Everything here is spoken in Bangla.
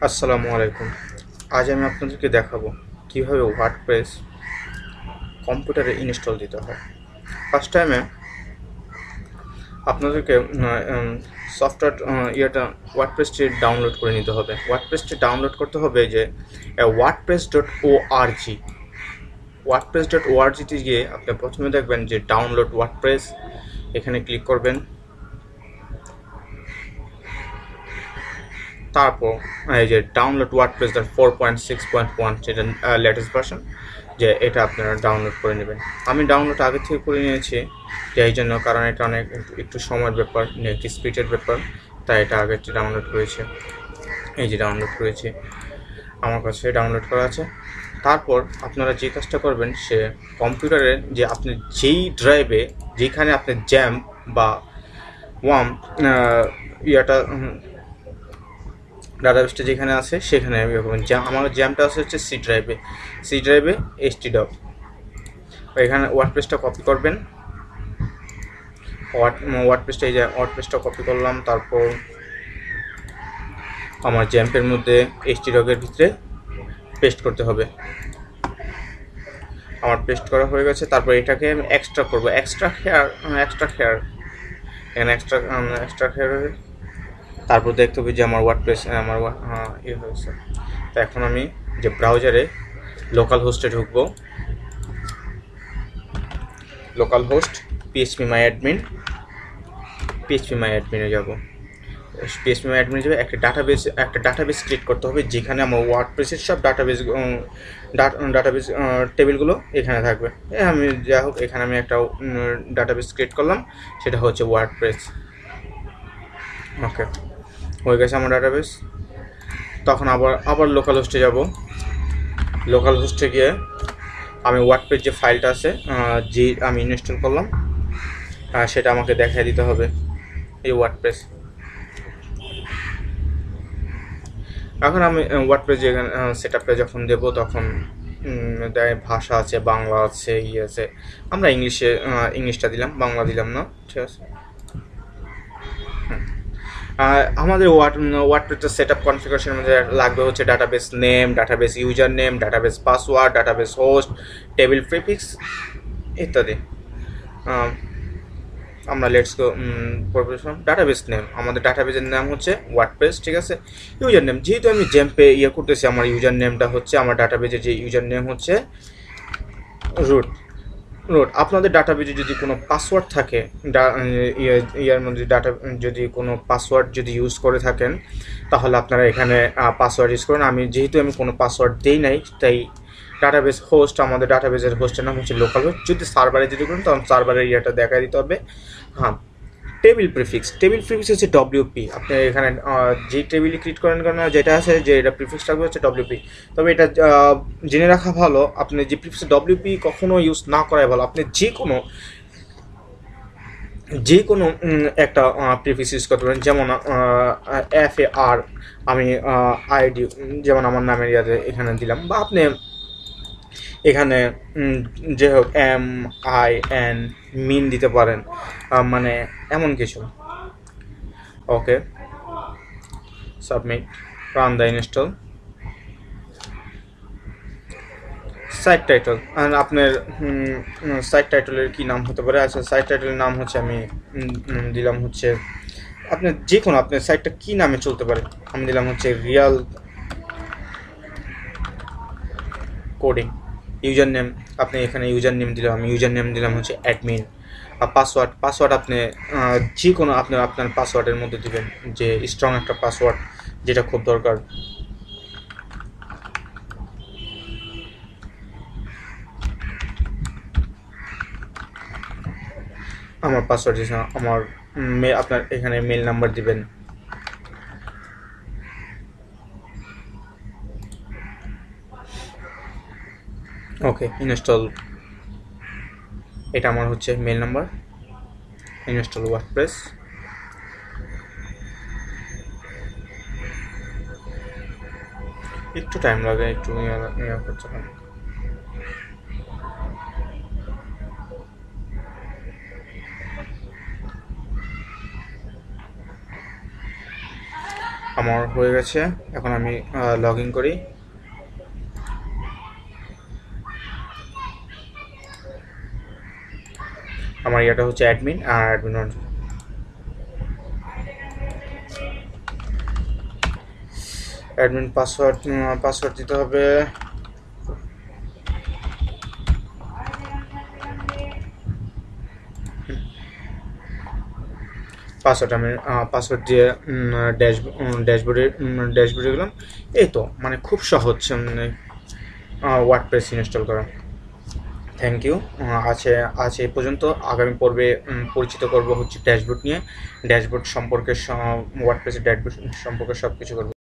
আসসালামু আলাইকুম। আজ আমি আপনাদেরকে দেখাবো কিভাবে ওয়ার্ডপ্রেস কম্পিউটারে ইনস্টল দিতে হয়। ফার্স্ট টাইমে আপনাদেরকে সফটওয়্যার ওয়ার্ডপ্রেসটি ডাউনলোড করে নিতে হবে। ওয়ার্ডপ্রেসটি ডাউনলোড করতে হবে যে wordpress.org। wordpress.org-তে গিয়ে আপনি প্রথমে দেখবেন যে ডাউনলোড ওয়ার্ডপ্রেস, এখানে ক্লিক করবেন। তারপর এই যে ডাউনলোড ওয়ার্ডপ্রেস 4.6.1, যেটা লেটেস্ট ভার্সন, যে এটা আপনারা ডাউনলোড করে নেবেন। আমি ডাউনলোড আগে থেকে করে নিয়েছি, যে এই জন্য, কারণ এটা অনেক একটু সময়ের ব্যাপার, নেট স্পিডের ব্যাপার, তাই এটা আগে ডাউনলোড করেছি। এই যে ডাউনলোড করেছি, আমার কাছে ডাউনলোড করা আছে। তারপর আপনারা যে কাজটা করবেন, সে কম্পিউটারে যে আপনি যেই ড্রাইভে, যেখানে আপনার জ্যাম বা ওয়াম ইয়াটা ডাটাবেসটা যেখানে আছে সেখানে আমার জ্যামটা আছে হচ্ছে সি ড্রাইভে htdoc। এখানে ওয়ার্ডপ্রেসটা কপি করবেন। ওয়ার্ডপ্রেসটা এই যে ওয়ার্ডপ্রেসটা কপি করলাম। তারপর আমার জ্যাম্পের মধ্যে htdoc-এর ভিতরে পেস্ট করতে হবে। আমার পেস্ট করা হয়ে গেছে। তারপর এটাকে আমি এক্সট্রা করবো, এক্সট্রা হেয়ার এখানে এক্সট্রা হেয়ার। তারপর দেখতে হবে যে আমার ওয়ার্ডপ্রেস আমার ইয়ে হয়েছে। তো এখন আমি যে ব্রাউজারে লোকাল হোস্টে ঢুকবো, লোকাল হোস্ট phpMyAdmin-এ যাব। phpMyAdmin-এ যাবে, একটা ডাটাবেস ক্রিয়েট করতে হবে, যেখানে আমার ওয়ার্ডপ্রেসের সব ডাটাবেস টেবিলগুলো এখানে থাকবে। আমি যাই হোক, এখানে আমি একটা ডাটাবেস ক্রিয়েট করলাম, সেটা হচ্ছে ওয়ার্ডপ্রেস। ওকে, হয়ে গেছে আমার ডাটাবেস। তখন আবার লোকাল হোস্টে যাব। লোকাল হোস্টে গিয়ে আমি ওয়ার্ডপ্রেস যে ফাইলটা আছে, যে আমি ইনস্টল করলাম, সেটা আমাকে দেখাই দিতে হবে, এই ওয়ার্ডপ্রেস। এখন আমি ওয়ার্ডপ্রেস যেখানে সেট আপটা যখন দেবো, তখন ভাষা আছে, বাংলা আছে, আছে। আমরা ইংলিশটা দিলাম, বাংলা দিলাম না, ঠিক আছে। আমাদের ওয়ার্ডপ্রেসের সেট আপ কনফিগারেশনের মধ্যে লাগবে হচ্ছে database name, database user name, database password, database host, table prefix ইত্যাদি। আমরা লেটস গো ডাটাবেস নেম। আমাদের ডাটাবেসের নাম হচ্ছে ওয়ার্ডপ্রেস, ঠিক আছে। ইউজার নেম, যেহেতু আমি জ্যাম্পে করতেছি, আমার ইউজার নেমটা হচ্ছে, আমার ডাটাবেসের যে ইউজার নেম হচ্ছে রুট। আপনাদের ডাটাবেসে যদি কোনো পাসওয়ার্ড থাকে, ইয়ার মধ্যে যদি কোনো পাসওয়ার্ড যদি ইউজ করে থাকেন, তাহলে আপনারা এখানে পাসওয়ার্ড ইউজ করেন। যেহেতু আমি কোনো পাসওয়ার্ড দেই নাই, তাই ডাটাবেস হোস্ট, আমাদের ডাটাবেসের হোস্টের নাম হচ্ছে লোকাল হোস্ট। যদি সার্ভারে যদি করেন, তখন সার্ভারের ইয়েটা দেখা দিতে হবে। হ্যাঁ, টেবিল প্রিফিক্স হচ্ছে ডব্লিউপি। আপনি এখানে যে টেবিল ক্রিয়েট করেন কেন, যেটা আছে, যে এটা প্রিফিক্স থাকবে হচ্ছে ডব্লিউপি। তবে এটা জেনে রাখা ভালো, আপনি যে প্রিফিক্স ডব্লিউপি কখনো ইউজ না করাই ভালো। আপনি যে কোনো একটা প্রিফিক্স ইউজ করতে পারেন, যেমন FAR, আমি আইডি যেমন আমার নামের ইয়াতে এখানে দিলাম, বা আপনি এখানে যে হোক MIN মিন দিতে পারেন, মানে এমন কিছু। Okay, submit, run the install. Site title, আপনার সাইট টাইটেলের কী নাম হতে পারে? আচ্ছা, সাইট টাইটেলের নাম হচ্ছে আমি দিলাম হচ্ছে, আপনার যে কোনো, আপনার সাইটটা কী নামে চলতে পারে, আমি দিলাম হচ্ছে রিয়াল কোডিং। ইউজার নেম, আপনি এখানে ইউজার নেম দিলাম, আমি ইউজার নেম দিলাম হচ্ছে অ্যাডমিন। আর পাসওয়ার্ড আপনি যে কোনো আপনার পাসওয়ার্ডের মধ্যে দিবেন, যে স্ট্রং একটা পাসওয়ার্ড, যেটা খুব দরকার। আমার পাসওয়ার্ড দিয়েছেন, আমার আপনার এখানে মেল নাম্বার দিবেন। ওকে, ইনস্টল, এটা আমার হচ্ছে মেল নাম্বার। Install WordPress. একটু টাইম লাগে, একটু ইয়ে করতে হয়। আমার হয়ে গেছে। এখন আমি লগ ইন করি। আমার ইয়েটা হচ্ছে অ্যাডমিন, আর অ্যাডমিন পাসওয়ার্ড দিতে হবে। আমি পাসওয়ার্ড দিয়ে ড্যাশবোর্ডে গেলাম। এই তো মানে খুব সহজ ওয়ার্ডপ্রেস ইনস্টল করা। Thank you. আছে এই পর্যন্ত। আগামী পর্বে পরিচিত করব হচ্ছে ড্যাশবোর্ড নিয়ে, ড্যাশবোর্ড সম্পর্কে, ওয়ার্ডপ্রেসের ড্যাশবোর্ড সম্পর্কে সব কিছু করবো।